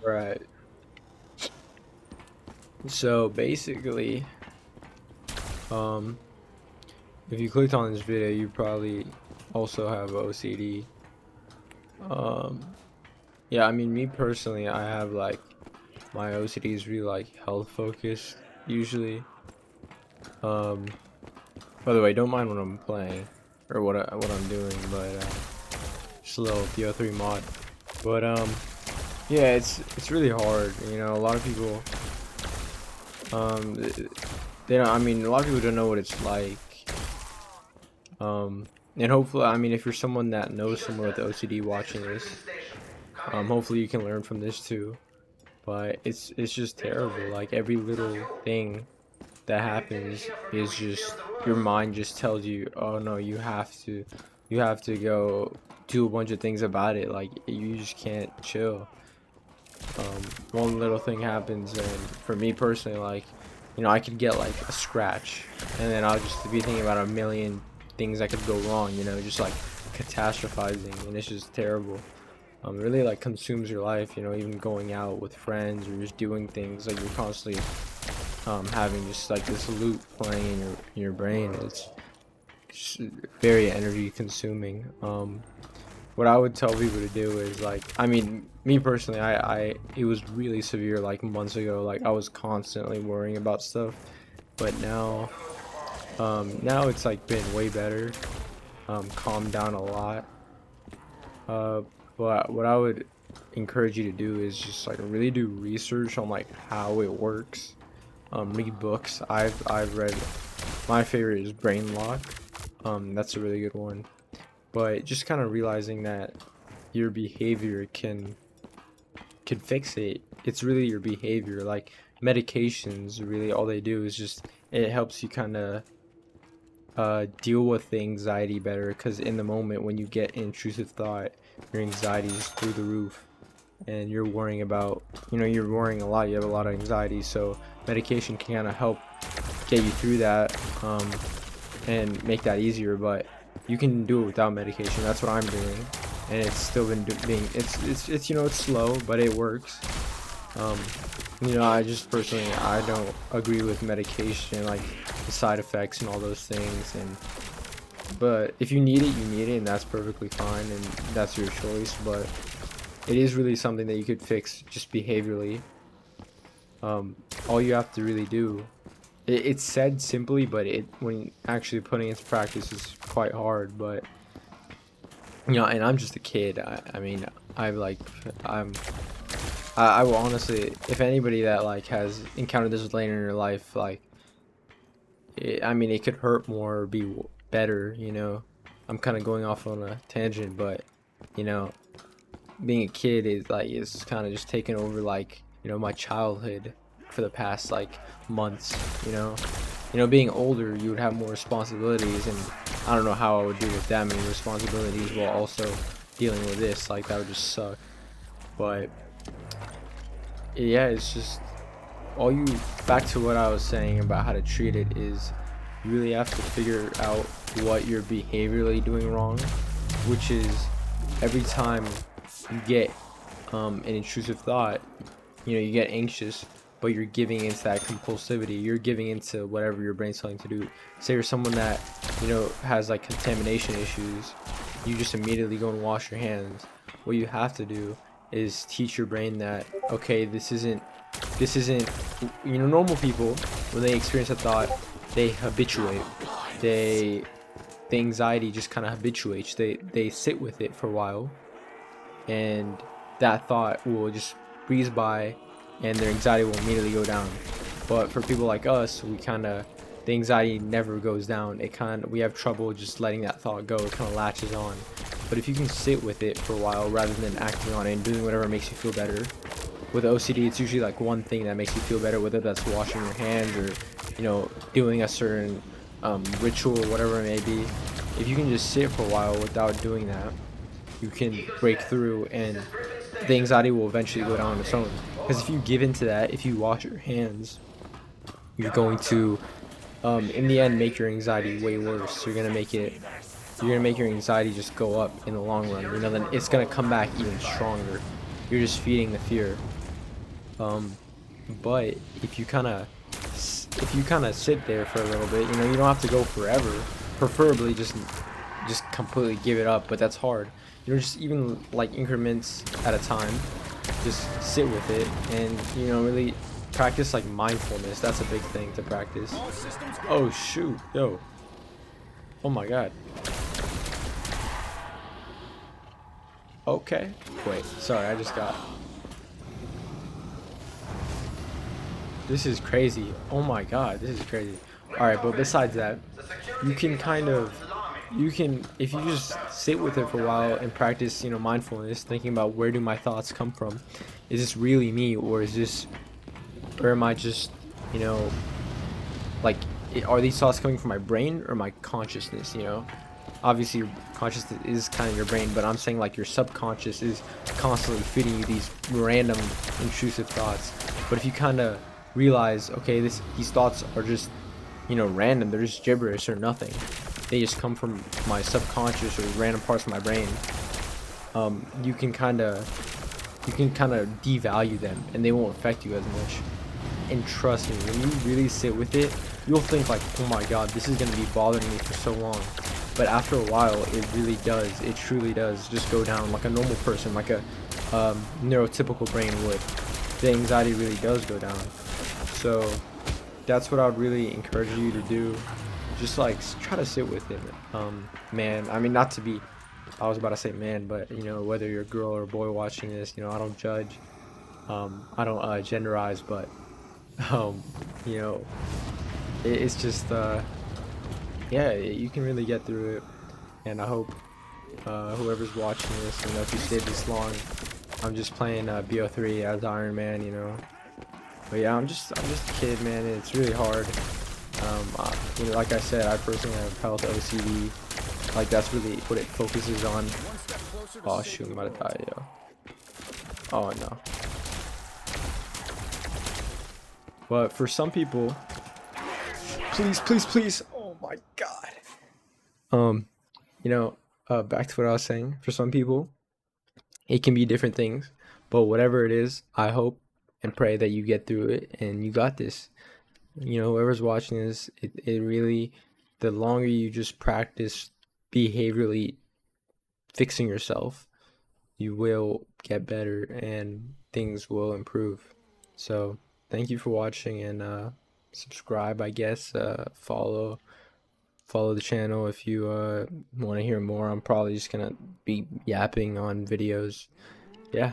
Right. So basically, um, if you clicked on this video, you probably also have OCD. Um, yeah, I mean, me personally, I have like my OCD is really like health focused usually. Um, by the way, don't mind what I'm playing or what I'm doing, but just a little DO3 mod. But yeah, it's really hard. You know, a lot of people they don't. I mean, a lot of people don't know what it's like. And hopefully, I mean, if you're someone that knows someone with OCD watching this, hopefully you can learn from this too. But it's just terrible. Like every little thing that happens is just your mind just tells you, oh no, you have to go do a bunch of things about it. Like you just can't chill. One little thing happens, and for me personally, like, you know, I could get like a scratch, and then I'll just be thinking about a million things that could go wrong, you know, just like catastrophizing, and it's just terrible. Really like consumes your life, you know, even going out with friends or just doing things like you're constantly having just like this loop playing in your brain. It's just very energy consuming. What I would tell people to do is like, I mean, me personally, I it was really severe like months ago. Like I was constantly worrying about stuff, but now it's like been way better. Calmed down a lot. Uh, but what I would encourage you to do is just like really do research on like how it works. Read books. I've read. My favorite is Brain Lock. That's a really good one. But just kind of realizing that your behavior can fix it. It's really your behavior. Like medications, really all they do is just it helps you kind of deal with the anxiety better. Because in the moment when you get intrusive thought, your anxiety is through the roof, and you're worrying about, you know, you're worrying a lot. You have a lot of anxiety, so medication can kind of help get you through that, and make that easier. But you can do it without medication. That's what I'm doing, and it's still been being it's you know, it's slow, but it works. Um, you know, I just personally I don't agree with medication, like the side effects and all those things. And but if you need it, you need it, and that's perfectly fine, and that's your choice. But it is really something that you could fix just behaviorally. All you have to really do, it's said simply, but it when actually putting it into practice is quite hard. But you know, and I'm just a kid. I mean, I like I'm I will honestly, if anybody that like has encountered this later in your life, like I mean, it could hurt more or be better. You know, I'm kind of going off on a tangent, but you know, being a kid is kind of just taking over, like, you know, my childhood for the past like months. You know, being older, you would have more responsibilities, and I don't know how I would deal with that many responsibilities while also dealing with this. Like that would just suck. But yeah, it's just all you back to what I was saying about how to treat it is you really have to figure out what you're behaviorally doing wrong, which is every time you get an intrusive thought, you know, you get anxious, but you're giving into that compulsivity. You're giving into whatever your brain's telling you to do. Say you're someone that, you know, has like contamination issues, you just immediately go and wash your hands. What you have to do is teach your brain that, okay, this isn't, you know, normal people, when they experience a thought, they habituate. They the anxiety just kind of habituates. They sit with it for a while, and that thought will just breeze by, and their anxiety will immediately go down. But for people like us, the anxiety never goes down. We have trouble just letting that thought go. It kind of latches on. But if you can sit with it for a while rather than acting on it and doing whatever makes you feel better, with OCD, it's usually like one thing that makes you feel better, whether that's washing your hands or, you know, doing a certain ritual or whatever it may be. If you can just sit for a while without doing that, you can break through, and the anxiety will eventually go down on its own. Because if you give into that, if you wash your hands, you're going to, in the end, make your anxiety way worse. You're gonna make your anxiety just go up in the long run. You know, then it's gonna come back even stronger. You're just feeding the fear. But if you kind of sit there for a little bit, you know, you don't have to go forever. Preferably just completely give it up, but that's hard. You know, just even like increments at a time. Just sit with it and, you know, really practice like mindfulness. That's a big thing to practice. Oh shoot, yo. Oh my god. Okay. Wait, sorry, I just got. This is crazy. Oh my god, this is crazy. Alright, but besides that, you can kind of, you can, if you just sit with it for a while and practice, you know, mindfulness, thinking about where do my thoughts come from? Is this really me, or is this, or am I just, you know, like, are these thoughts coming from my brain or my consciousness, you know? Obviously your consciousness is kind of your brain, but I'm saying like your subconscious is constantly feeding you these random intrusive thoughts. But if you kind of realize, okay, these thoughts are just, you know, random, they're just gibberish or nothing, they just come from my subconscious or random parts of my brain, you can kind of devalue them and they won't affect you as much. And trust me, when you really sit with it, you'll think like, oh my god, this is going to be bothering me for so long. But after a while, it really does, it truly does just go down like a normal person, like a neurotypical brain would. The anxiety really does go down. So that's what I would really encourage you to do. Just like try to sit with it, man. I mean, not to be, I was about to say man, but you know, whether you're a girl or a boy watching this, you know, I don't judge. I don't genderize, but um, you know, it's just yeah, you can really get through it. And I hope whoever's watching this, you know, if you stayed this long, I'm just playing BO3 as Iron Man, you know. But yeah, I'm just a kid, man. And it's really hard. You know, like I said, I personally have health OCD. Like that's really what it focuses on. Oh shoot, I'm about to die, yo. Oh no. But for some people, please, please, please. Oh my god. You know, back to what I was saying. For some people, it can be different things, but whatever it is, I hope and pray that you get through it and you got this. You know, whoever's watching this, it really, the longer you just practice behaviorally fixing yourself, you will get better and things will improve. So thank you for watching and subscribe, I guess. Follow the channel if you want to hear more. I'm probably just gonna be yapping on videos. Yeah.